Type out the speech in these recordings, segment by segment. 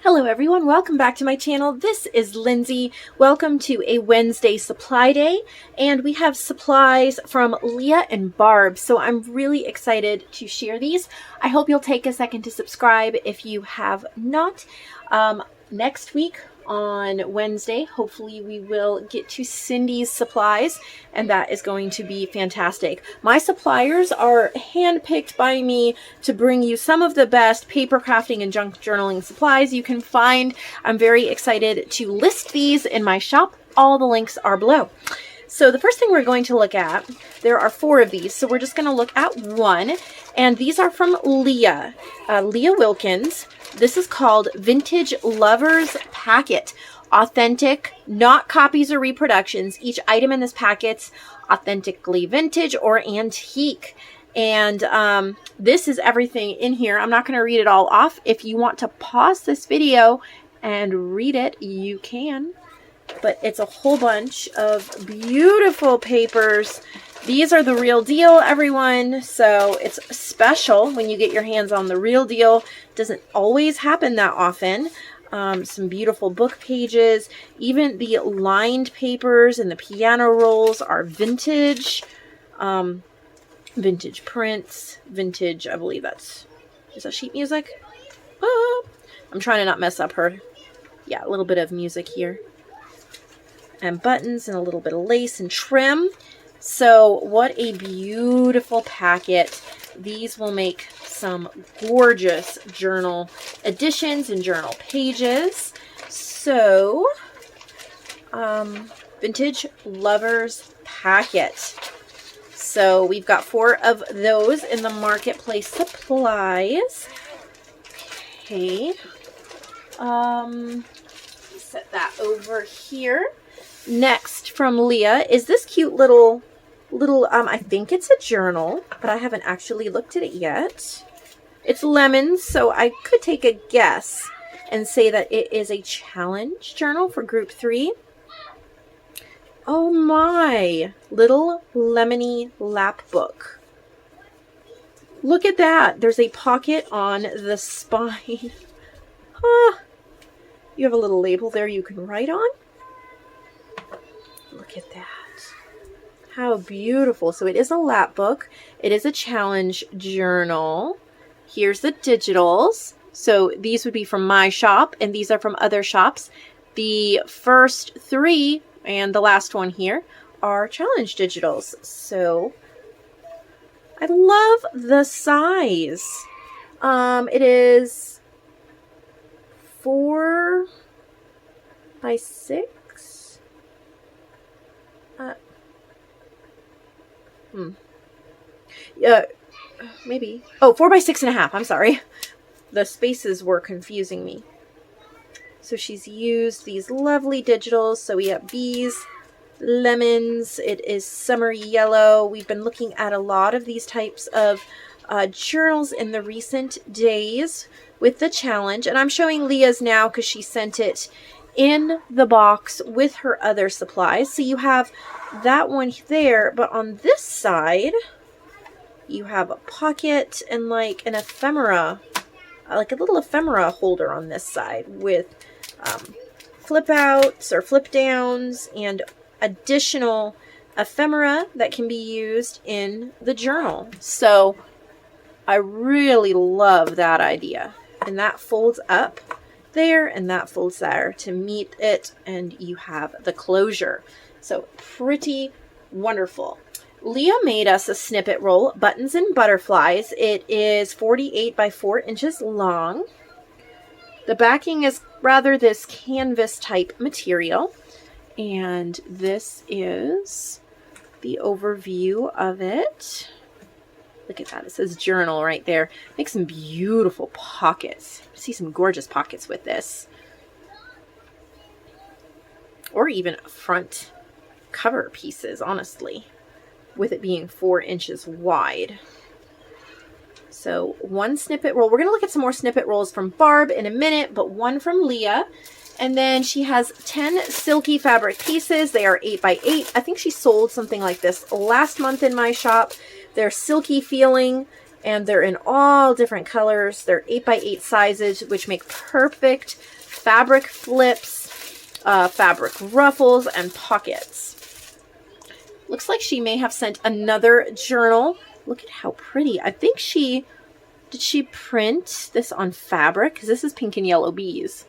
Hello everyone, welcome back to my channel. This is Lindsay. Welcome to a Wednesday supply day, and we have supplies from Leah and Barb, so I'm really excited to share these. I hope you'll take a second to subscribe if you have not. Next week on Wednesday, hopefully we will get to Cindy's supplies, and that is going to be fantastic. My suppliers are handpicked by me to bring you some of the best paper crafting and junk journaling supplies you can find. I'm very excited to list these in my shop. All the links are below. So the first thing we're going to look at, there are 4 of these, so we're just going to look at one, and these are from Leah Wilkins. This is called Vintage Lovers Packet. Authentic, not copies or reproductions. Each item in this packet's authentically vintage or antique. And this is everything in here. I'm not going to read it all off. If you want to pause this video and read it, you can. But it's a whole bunch of beautiful papers. These are the real deal, everyone. So it's special when you get your hands on the real deal. Doesn't always happen that often. Some beautiful book pages. Even the lined papers and the piano rolls are vintage. Vintage prints. Vintage, I believe is that sheet music? I'm trying to not mess up her. Yeah, a little bit of music here. And buttons and a little bit of lace and trim. So what a beautiful packet. These will make some gorgeous journal editions and journal pages. So Vintage Lovers Packet. So we've got 4 of those in the marketplace supplies. Okay. Set that over here. Next from Leah is this cute little I think it's a journal, but I haven't actually looked at it yet. It's lemons, so I could take a guess and say that it is a challenge journal for group 3. Oh my, little lemony lap book. Look at that. There's a pocket on the spine. You have a little label there you can write on. Look at that. How beautiful. So it is a lap book. It is a challenge journal. Here's the digitals. So these would be from my shop, and these are from other shops. The first 3 and the last one here are challenge digitals. So I love the size. It is 4 by 6. Maybe. Oh, 4 by 6.5. I'm sorry. The spaces were confusing me. So she's used these lovely digitals. So we have bees, lemons. It is summer yellow. We've been looking at a lot of these types of journals in the recent days with the challenge. And I'm showing Leah's now because she sent it in the box with her other supplies. So you have that one there, but on this side you have a pocket and like an ephemera, like a little ephemera holder on this side with flip outs or flip downs and additional ephemera that can be used in the journal. So I really love that idea. And that folds up there and that folds there to meet it, and you have the closure. So pretty wonderful. Leah made us a snippet roll, buttons and butterflies. It is 48 by 4 inches long. The backing is rather this canvas type material, and this is the overview of it. Look at that. It says journal right there. Make some beautiful pockets. See some gorgeous pockets with this. Or even front cover pieces, honestly, with it being 4 inches wide. So one snippet roll. We're going to look at some more snippet rolls from Barb in a minute, but one from Leah. And then she has 10 silky fabric pieces. They are 8 by 8. I think she sold something like this last month in my shop. They're silky feeling And they're in all different colors. They're 8x8 sizes, which make perfect fabric flips, fabric ruffles, and pockets. Looks like she may have sent another journal. Look at how pretty. I think did she print this on fabric? Because this is pink and yellow bees.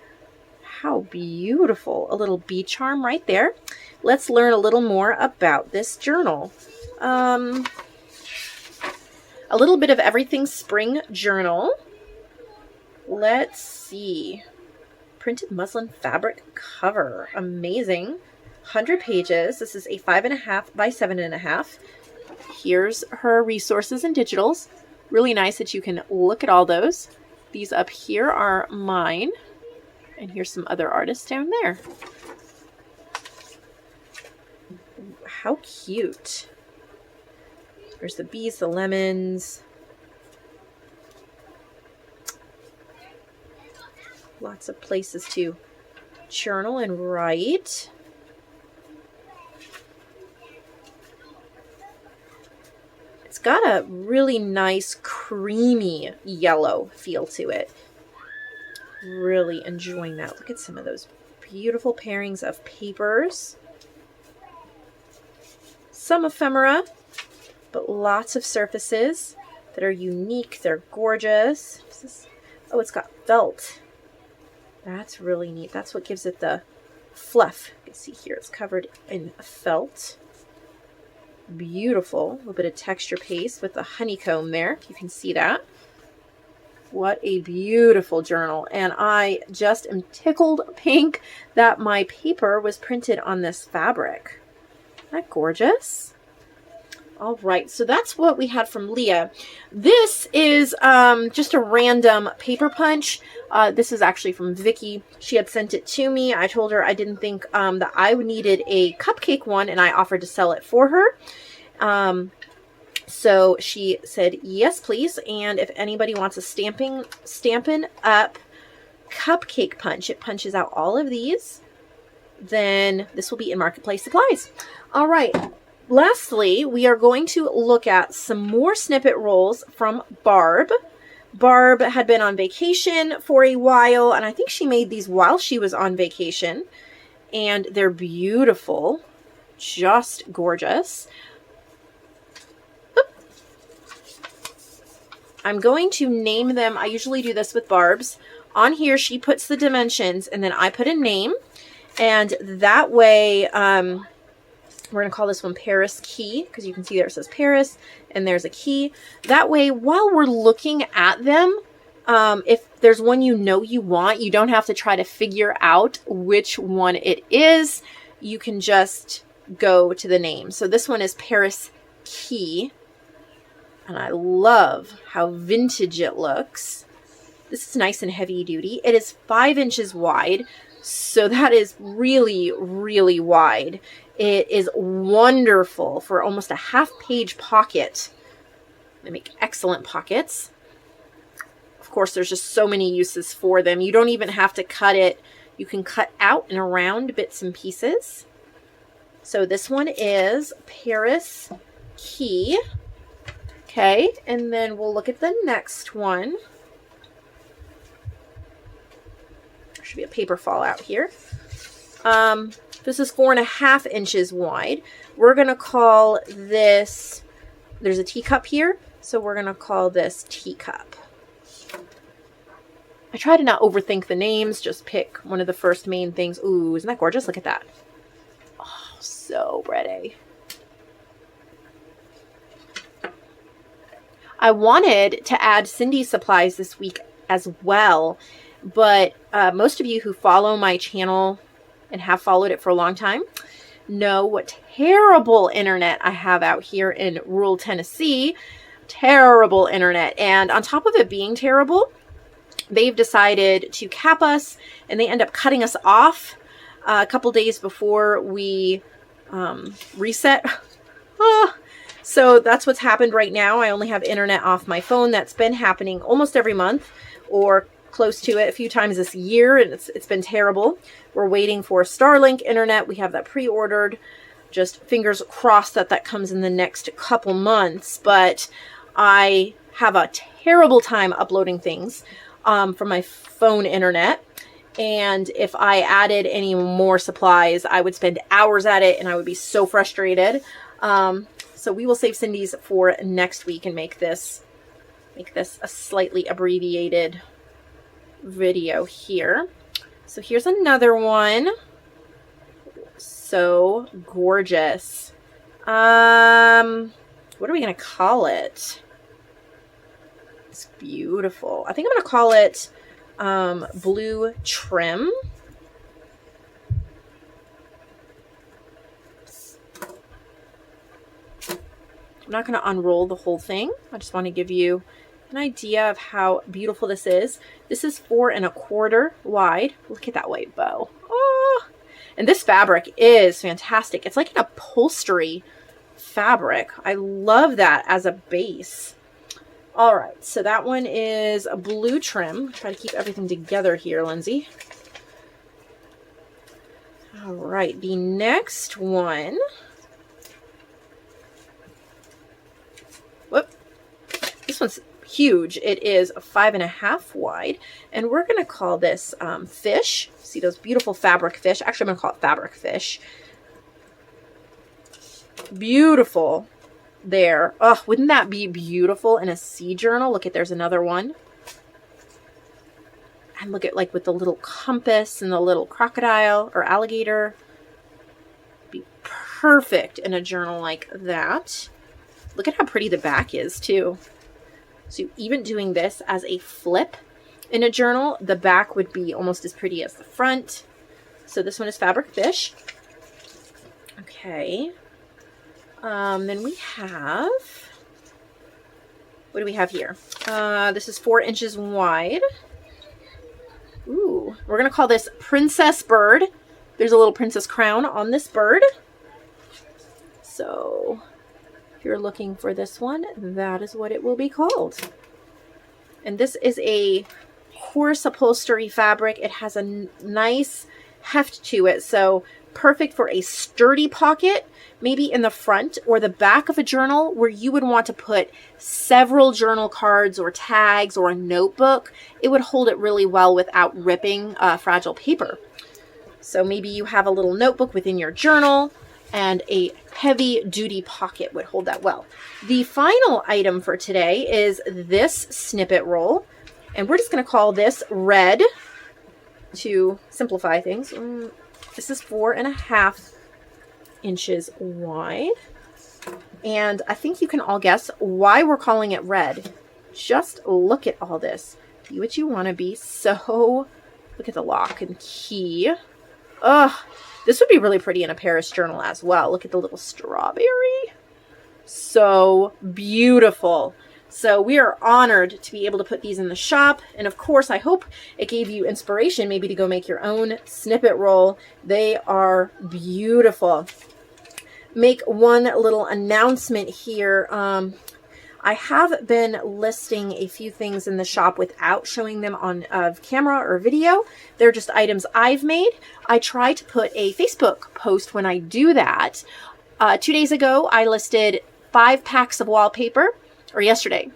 How beautiful. A little bee charm right there. Let's learn a little more about this journal. A little bit of everything spring journal. Let's see. Printed muslin fabric cover. Amazing. 100 pages. This is a 5.5 by 7.5. Here's her resources and digitals. Really nice that you can look at all those. These up here are mine. And here's some other artists down there. How cute. There's the bees, the lemons. Lots of places to journal and write. It's got a really nice creamy yellow feel to it. Really enjoying that. Look at some of those beautiful pairings of papers. Some ephemera, but lots of surfaces that are unique. They're gorgeous. Oh, it's got felt. That's really neat. That's what gives it the fluff. You can see here it's covered in felt. Beautiful. A little bit of texture paste with the honeycomb there. You can see that. What a beautiful journal. And I just am tickled pink that my paper was printed on this fabric. Isn't that gorgeous? All right, so that's what we had from Leah. This is just a random paper punch. This is actually from Vicky. She had sent it to me. I told her I didn't think that I needed a cupcake one, and I offered to sell it for her. So she said, yes, please. And if anybody wants a Stampin' Up cupcake punch, it punches out all of these, then this will be in Marketplace Supplies. All right. Lastly, we are going to look at some more snippet rolls from Barb. Barb had been on vacation for a while, and I think she made these while she was on vacation. And they're beautiful. Just gorgeous. I'm going to name them. I usually do this with Barb's. On here, she puts the dimensions, and then I put a name. And that way, we're going to call this one Paris Key, because you can see there it says Paris, and there's a key. That way, while we're looking at them, if there's one you want, you don't have to try to figure out which one it is. You can just go to the name. So this one is Paris Key, and I love how vintage it looks. This is nice and heavy duty. It is 5 inches wide, so that is really, really wide. It is wonderful for almost a half-page pocket. They make excellent pockets. Of course, there's just so many uses for them. You don't even have to cut it. You can cut out and around bits and pieces. So this one is Paris Key. Okay, and then we'll look at the next one. There should be a paper fallout here. This is 4.5 inches wide. We're going to call this, there's a teacup here, so we're going to call this teacup. I try to not overthink the names, just pick one of the first main things. Ooh, isn't that gorgeous? Look at that. Oh, so pretty. I wanted to add Cindy's supplies this week as well, but most of you who follow my channel and have followed it for a long time know what terrible internet I have out here in rural Tennessee. Terrible internet. And on top of it being terrible, they've decided to cap us, and they end up cutting us off a couple days before we reset. So that's what's happened right now. I only have internet off my phone. That's been happening almost every month, or close to it, a few times this year, and it's been terrible. We're waiting for Starlink internet. We have that pre-ordered. Just fingers crossed that that comes in the next couple months. But I have a terrible time uploading things from my phone internet. And if I added any more supplies, I would spend hours at it and I would be so frustrated. So we will save Cindy's for next week and make this a slightly abbreviated video here. So here's another one. So gorgeous. What are we going to call it? It's beautiful. I think I'm going to call it blue trim. I'm not going to unroll the whole thing. I just want to give you an idea of how beautiful this is. This is 4 1/4 wide. Look at that white bow. Oh, and this fabric is fantastic. It's like an upholstery fabric. I love that as a base. All right, so that one is a blue trim. Try to keep everything together here, Lindsay. All right, the next one. Whoop. This one's huge. It is 5 1/2 wide, and we're going to call this fish. See those beautiful fabric fish? Actually, I'm going to call it fabric fish. Beautiful. There. Oh, wouldn't that be beautiful in a sea journal? Look at, there's another one. And look at, like, with the little compass and the little crocodile or alligator. Be perfect in a journal like that. Look at how pretty the back is too. So even doing this as a flip in a journal, the back would be almost as pretty as the front. So this one is fabric fish. Okay. Then we have, what do we have here? This is 4 inches wide. Ooh, we're going to call this Princess Bird. There's a little princess crown on this bird. So if you're looking for this one, that is what it will be called. And this is a coarse upholstery fabric. It has a nice heft to it. So perfect for a sturdy pocket, maybe in the front or the back of a journal where you would want to put several journal cards or tags or a notebook. It would hold it really well without ripping fragile paper. So maybe you have a little notebook within your journal and a heavy duty pocket would hold that well. The final item for today is this snippet roll, and we're just going to call this red to simplify things. This is 4 1/2 inches wide. And I think you can all guess why we're calling it red. Just look at all this. Be what you want to be. So look at the lock and key. Ugh, this would be really pretty in a Paris journal as well. Look at the little strawberry. So beautiful. So we are honored to be able to put these in the shop. And of course, I hope it gave you inspiration maybe to go make your own snippet roll. They are beautiful. Make one little announcement here. I have been listing a few things in the shop without showing them on camera or video. They're just items I've made. I try to put a Facebook post when I do that. 2 days ago, I listed 5 packs of wallpaper. Or yesterday.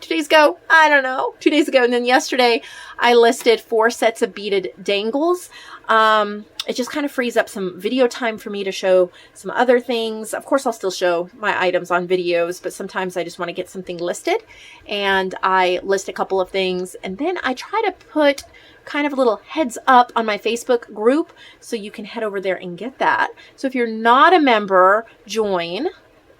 2 days ago, I don't know. 2 days ago. And then yesterday, I listed 4 sets of beaded dangles. It just kind of frees up some video time for me to show some other things. Of course, I'll still show my items on videos, but sometimes I just want to get something listed. And I list a couple of things. And then I try to put kind of a little heads up on my Facebook group so you can head over there and get that. So if you're not a member, join.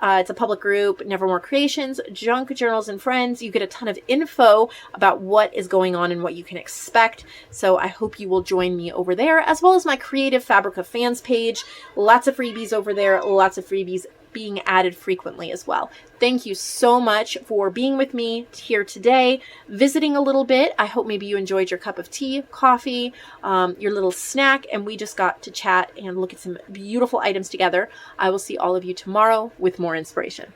It's a public group, Nevermore Creations, Junk Journals and Friends. You get a ton of info about what is going on and what you can expect. So I hope you will join me over there, as well as my Creative Fabric of Fans page. Lots of freebies over there, lots of freebies being added frequently as well. Thank you so much for being with me here today, visiting a little bit. I hope maybe you enjoyed your cup of tea, coffee, your little snack, and we just got to chat and look at some beautiful items together. I will see all of you tomorrow with more inspiration.